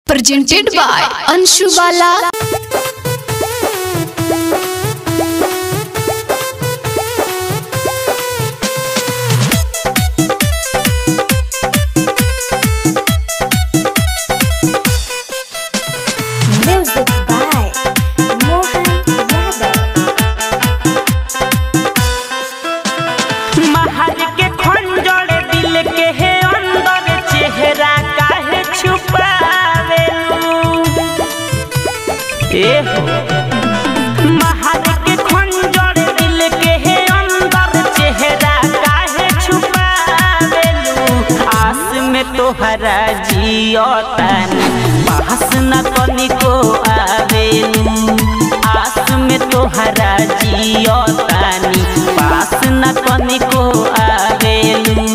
Presented by Anshu Bala. Music by Mohan Yadav. महर के खंजर दिल के है अंदर चेहरा काहे छुपावे महर के खंजर दिल के है अंदर चेहरा काहे छुपावे आस में तोहरा जियतानी पास न तनिको आवेलू आस में तोहरा जियतानी पास न तनिको आवेलू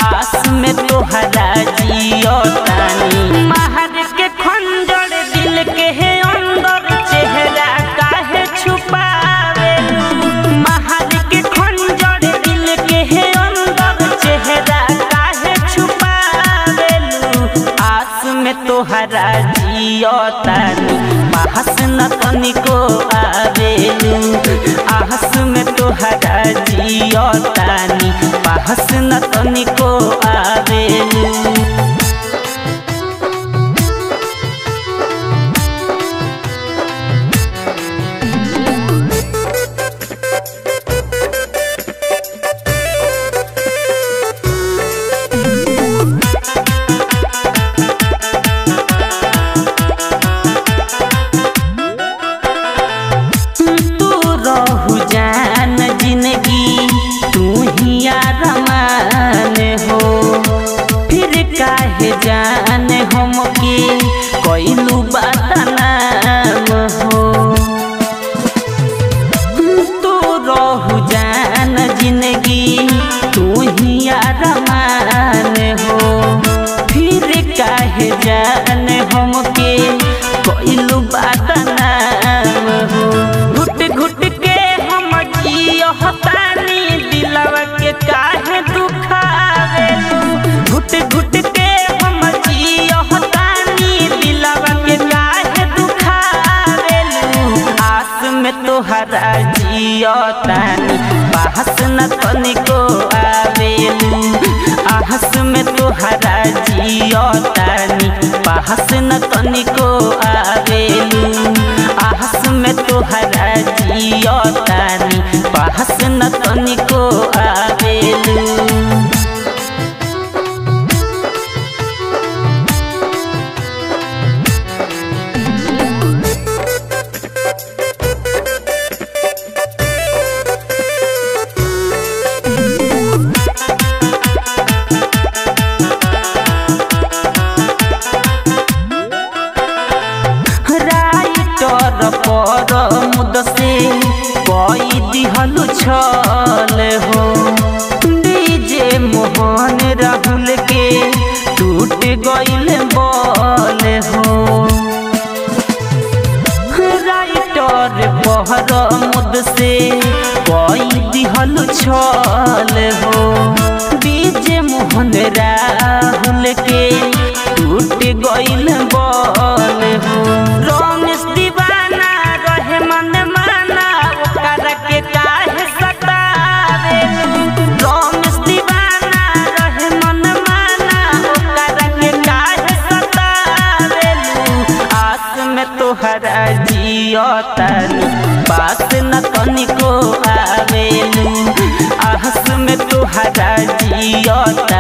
आस में तोहरा जियतानी महर के खंजर दिल के है अंदर चेहरा काहे छुपावेलू महर के खंजर दिल के है अंदर चेहरा काहे छुपावेलू आस में तोहरा जियतानी पास न तनिको आवेलू आस में तोहरा जियतानी पास न तनिको आवेलू जिंदगी तू ही आरमान हो फिर काहे जान हमके कोइलू बदनाम हो तू रहू जान जिंदगी तू ही आरमान हो फिर काहे जान हमके कोइलू बदनाम हो घुट घुट के हतानी दिलवा के काहे दुखावेलू घुट घुट के हम जियतानी दिलवा के काहे दुखावेलू आस में तोहरा जियतानी पास न तनिको आवेलू आस में तोहरा जियतानी पास न तनिको आवेलू आस में तोहरा जियतानी पास न तनिको आवेलू पर मुद से कोई दिहलु छल हो डीजे मोहन राहुल के टूट गइल बल हो राइटर पहर मुद से कोई दिहलु छल हो डीजे मोहन राहुल के टूट गइल बल हो रमेश दीवाना रहे मन माना ओकरा के काहे सतावेलू रमेश दीवाना रहे मन माना ओकरा के काहे सतावेलू आस में तोहरा जियतानी पास न तनिको आवेलू आस में तोहरा जियतानी